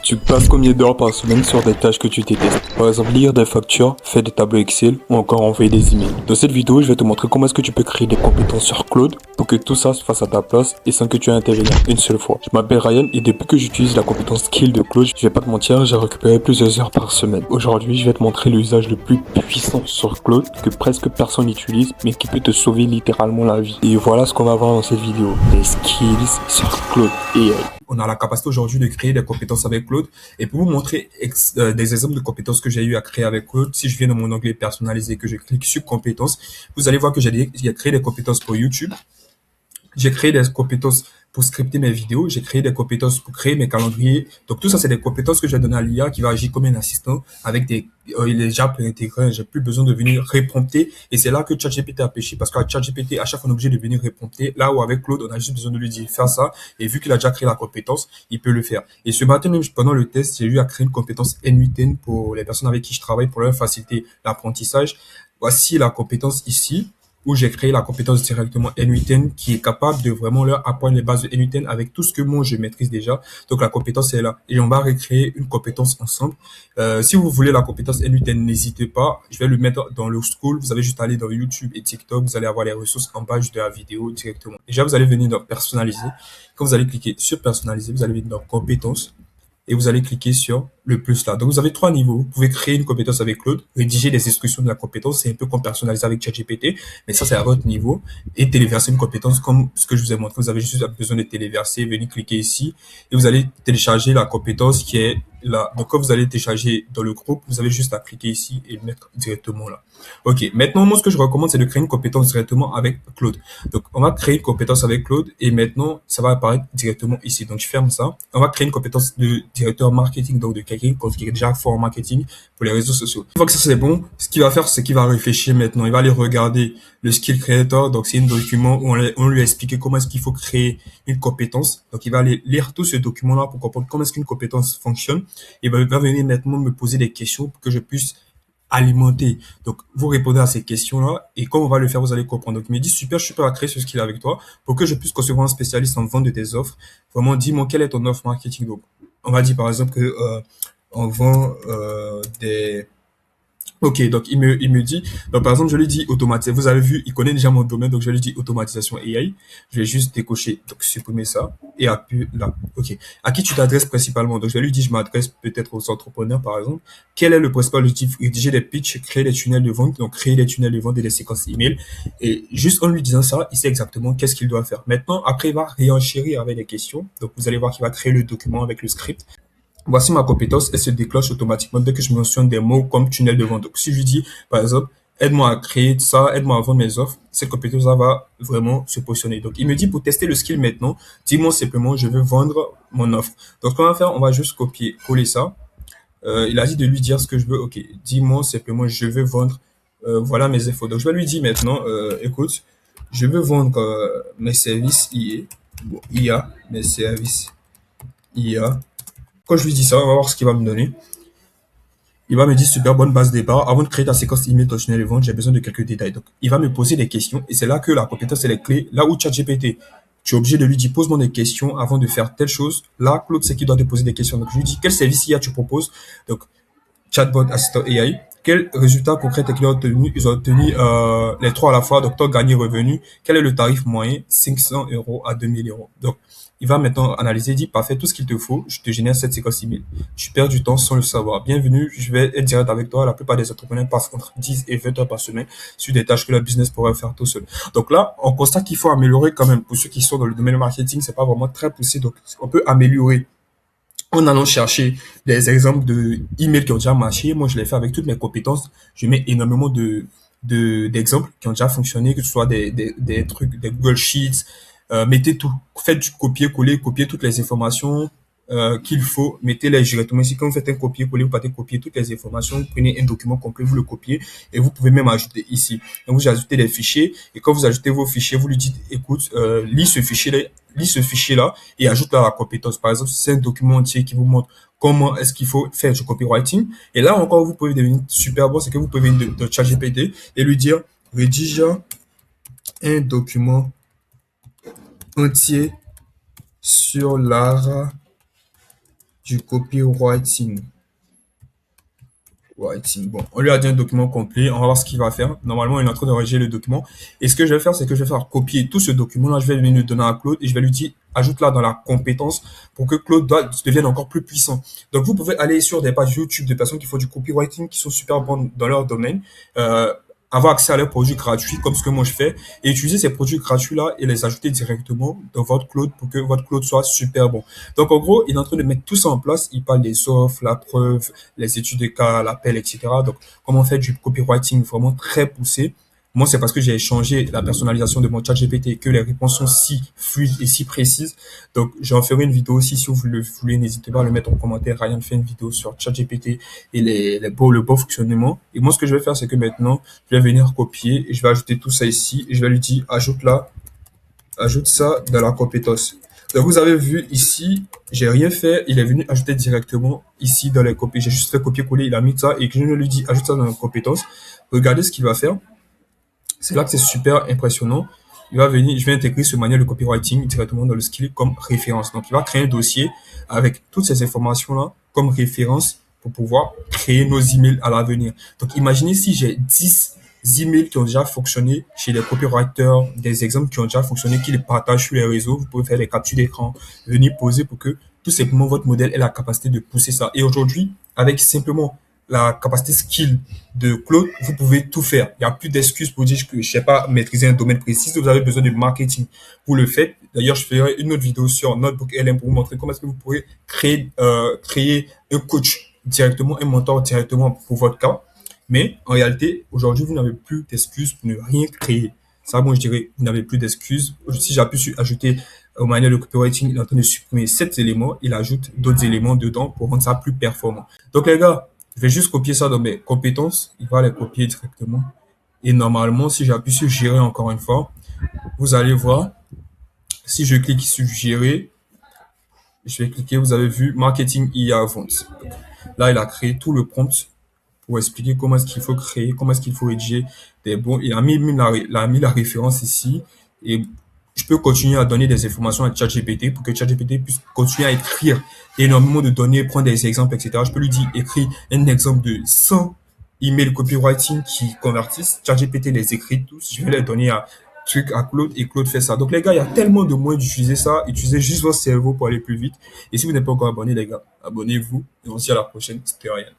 Tu passes combien d'heures par semaine sur des tâches que tu détestes? Par exemple, lire des factures, faire des tableaux Excel ou encore envoyer des emails. Dans cette vidéo, je vais te montrer comment est-ce que tu peux créer des compétences sur Claude pour que tout ça se fasse à ta place et sans que tu aies à intervenir une seule fois. Je m'appelle Ryan et depuis que j'utilise la compétence Skill de Claude, je vais pas te mentir, j'ai récupéré plusieurs heures par semaine. Aujourd'hui, je vais te montrer l'usage le plus puissant sur Claude que presque personne n'utilise mais qui peut te sauver littéralement la vie. Et voilà ce qu'on va voir dans cette vidéo. Des skills sur Claude AI. On a la capacité aujourd'hui de créer des compétences avec Claude. Et pour vous montrer des exemples de compétences que j'ai eu à créer avec Claude, si je viens dans mon onglet personnalisé, que je clique sur compétences, vous allez voir que j'ai créé des compétences pour YouTube. J'ai créé des compétences pour scripter mes vidéos, j'ai créé des compétences pour créer mes calendriers. Donc tout ça, c'est des compétences que j'ai données à l'IA qui va agir comme un assistant avec il est déjà préintégré, j'ai plus besoin de venir reprompter. Et c'est là que ChatGPT a pêché parce qu'à ChatGPT, à chaque fois, on est obligé de venir reprompter. Là où avec Claude, on a juste besoin de lui dire faire ça. Et vu qu'il a déjà créé la compétence, il peut le faire. Et ce matin, même pendant le test, j'ai eu à créer une compétence N8N pour les personnes avec qui je travaille pour leur faciliter l'apprentissage. Voici la compétence ici, où j'ai créé la compétence directement N8N qui est capable de vraiment leur apprendre les bases de N8N avec tout ce que moi je maîtrise déjà. Donc la compétence est là et on va recréer une compétence ensemble. Si vous voulez la compétence N8N, n'hésitez pas. Je vais le mettre dans le school. Vous allez juste aller dans YouTube et TikTok. Vous allez avoir les ressources en bas de la vidéo directement. Déjà, vous allez venir dans personnaliser. Quand vous allez cliquer sur personnaliser, vous allez venir dans compétences et vous allez cliquer sur le plus là. Donc, vous avez 3 niveaux. Vous pouvez créer une compétence avec Claude, rédiger des instructions de la compétence. C'est un peu comme personnaliser avec ChatGPT, mais ça, c'est à votre niveau. Et téléverser une compétence comme ce que je vous ai montré. Vous avez juste besoin de téléverser, venir cliquer ici et vous allez télécharger la compétence qui est là. Donc, quand vous allez télécharger dans le groupe, vous avez juste à cliquer ici et le mettre directement là. OK. Maintenant, moi, ce que je recommande, c'est de créer une compétence directement avec Claude. Donc, on va créer une compétence avec Claude et maintenant, ça va apparaître directement ici. Donc, je ferme ça. On va créer une compétence de directeur marketing, donc de quelqu'un qui est déjà fort en marketing pour les réseaux sociaux. Une fois que ça c'est bon, ce qu'il va faire, c'est qu'il va réfléchir maintenant. Il va aller regarder le skill creator. Donc, c'est un document où on lui a expliqué comment est-ce qu'il faut créer une compétence. Donc, il va aller lire tout ce document-là pour comprendre comment est-ce qu'une compétence fonctionne. Et il va venir maintenant me poser des questions pour que je puisse alimenter. Donc, vous répondez à ces questions-là et comme on va le faire, vous allez comprendre. Donc, il me dit, super, je suis prêt à créer ce skill avec toi pour que je puisse concevoir un spécialiste en vente de tes offres. Vraiment, dis-moi, quelle est ton offre marketing? Donc, on va dire, par exemple, que on vend des... Ok, donc il me dit, donc par exemple, je lui dis automatisation. Vous avez vu, il connaît déjà mon domaine, donc je lui dis automatisation AI. Je vais juste décocher, donc supprimer ça et appuyer là. Ok. À qui tu t'adresses principalement? Donc je vais lui dire, je m'adresse peut-être aux entrepreneurs, par exemple. Quel est le principal objectif? Rédiger des pitchs, créer des tunnels de vente, donc créer des tunnels de vente et des séquences email. Et juste en lui disant ça, il sait exactement qu'est-ce qu'il doit faire. Maintenant, après, il va réenchérir avec des questions. Donc vous allez voir qu'il va créer le document avec le script. Voici ma compétence, elle se déclenche automatiquement dès que je mentionne des mots comme tunnel de vente. Donc, si je dis, par exemple, aide-moi à créer ça, aide-moi à vendre mes offres, cette compétence-là va vraiment se positionner. Donc, il me dit pour tester le skill maintenant, dis-moi simplement, je veux vendre mon offre. Donc, ce qu'on va faire, on va juste copier, coller ça. Il a dit de lui dire ce que je veux. Ok, dis-moi simplement, je veux vendre, voilà mes infos. Donc, je vais lui dire maintenant, écoute, je veux vendre mes services IA, bon, IA, mes services IA. Quand je lui dis ça, on va voir ce qu'il va me donner. Il va me dire super bonne base de départ. Avant de créer ta séquence email, ton tunnel de vente, j'ai besoin de quelques détails. Donc, il va me poser des questions et c'est là que la compétence est les clés. Là où ChatGPT, tu es obligé de lui dire pose-moi des questions avant de faire telle chose. Là, Claude, c'est qu'il doit te poser des questions. Donc, je lui dis quel service IA tu proposes. Donc, chatbot, assistant AI. Quels résultats concrets tes clients ont obtenu? Ils ont obtenu les trois à la fois. Donc, ton gagné revenu. Quel est le tarif moyen? 500 euros à 2000 euros. Donc, il va maintenant analyser, il dit, parfait, tout ce qu'il te faut, je te génère cette séquence email. Tu perds du temps sans le savoir. Bienvenue, je vais être direct avec toi. La plupart des entrepreneurs passent entre 10 et 20 heures par semaine sur des tâches que leur business pourrait faire tout seul. Donc là, on constate qu'il faut améliorer quand même. Pour ceux qui sont dans le domaine du marketing, c'est pas vraiment très poussé. Donc, on peut améliorer en allant chercher des exemples de emails qui ont déjà marché. Moi, je l'ai fait avec toutes mes compétences. Je mets énormément d'exemples qui ont déjà fonctionné, que ce soit des trucs, des Google Sheets. Mettez tout. Faites du copier-coller, copier toutes les informations qu'il faut. Mettez-les directement ici. Quand vous faites un copier-coller, vous partez copier toutes les informations. Vous prenez un document complet, vous le copiez et vous pouvez même ajouter ici. Donc, vous ajoutez des fichiers et quand vous ajoutez vos fichiers, vous lui dites, écoute, lis ce fichier-là et ajoute là la compétence. Par exemple, c'est un document entier qui vous montre comment est-ce qu'il faut faire du copywriting. Et là encore, vous pouvez devenir super bon, c'est que vous pouvez venir de ChatGPT et lui dire, rédige un document entier sur l'art du copywriting. Bon, on lui a dit un document complet, on va voir ce qu'il va faire. Normalement, il est en train de rédiger le document. Et ce que je vais faire, c'est que je vais faire copier tout ce document-là, je vais venir le donner à Claude et je vais lui dire, ajoute-la dans la compétence pour que devienne encore plus puissant. Donc, vous pouvez aller sur des pages YouTube de personnes qui font du copywriting, qui sont super bonnes dans leur domaine, euh, avoir accès à leurs produits gratuits, comme ce que moi je fais, et utiliser ces produits gratuits-là et les ajouter directement dans votre Claude pour que votre Claude soit super bon. Donc, en gros, il est en train de mettre tout ça en place. Il parle des offres, la preuve, les études de cas, l'appel, etc. Donc, comment faire du copywriting vraiment très poussé. Moi, c'est parce que j'ai changé la personnalisation de mon chat GPT et que les réponses sont si fluides et si précises. Donc, j'en ferai une vidéo aussi si vous le voulez. N'hésitez pas à le mettre en commentaire. Ryan fait une vidéo sur chat GPT et le bon fonctionnement. Et moi, ce que je vais faire, c'est que maintenant, je vais venir copier et je vais ajouter tout ça ici et je vais lui dire, ajoute ça dans la compétence. Donc, vous avez vu ici, j'ai rien fait. Il est venu ajouter directement ici dans les copies. J'ai juste fait copier-coller. Il a mis ça et que je lui dis, ajoute ça dans la compétence. Regardez ce qu'il va faire. C'est là que c'est super impressionnant. Il va venir, je vais intégrer ce manuel de copywriting directement dans le skill comme référence. Donc, il va créer un dossier avec toutes ces informations-là comme référence pour pouvoir créer nos emails à l'avenir. Donc, imaginez si j'ai 10 emails qui ont déjà fonctionné chez les copywriters, des exemples qui ont déjà fonctionné, qui les partagent sur les réseaux. Vous pouvez faire des captures d'écran, venir poser pour que tout simplement votre modèle ait la capacité de pousser ça. Et aujourd'hui, avec simplement la capacité skill de Claude, vous pouvez tout faire. Il n'y a plus d'excuses pour dire que je ne sais pas maîtriser un domaine précis. Si vous avez besoin de marketing, vous le faites. D'ailleurs, je ferai une autre vidéo sur Notebook LM pour vous montrer comment est-ce que vous pourrez créer un coach directement, un mentor directement pour votre cas. Mais en réalité, aujourd'hui, vous n'avez plus d'excuses pour ne rien créer. Ça, moi, je dirais, vous n'avez plus d'excuses. Si j'appuie sur ajouter au manuel de copywriting, il est en train de supprimer 7 éléments. Il ajoute d'autres éléments dedans pour rendre ça plus performant. Donc, les gars, je vais juste copier ça dans mes compétences. Il va les copier directement. Et normalement, si j'appuie sur gérer encore une fois, vous allez voir, si je clique sur gérer, je vais cliquer, vous avez vu marketing IA vente. Là, il a créé tout le prompt pour expliquer comment est-ce qu'il faut créer, comment est-ce qu'il faut rédiger des bons. Il a mis la référence ici et je peux continuer à donner des informations à ChatGPT pour que ChatGPT puisse continuer à écrire énormément de données, prendre des exemples, etc. Je peux lui dire, écris un exemple de 100 emails copywriting qui convertissent. ChatGPT les écrit tous. Je vais les donner à Claude et Claude fait ça. Donc les gars, il y a tellement de moyens d'utiliser ça. Utilisez juste votre cerveau pour aller plus vite. Et si vous n'êtes pas encore abonné, les gars, abonnez-vous et on se dit à la prochaine. C'était Ryan.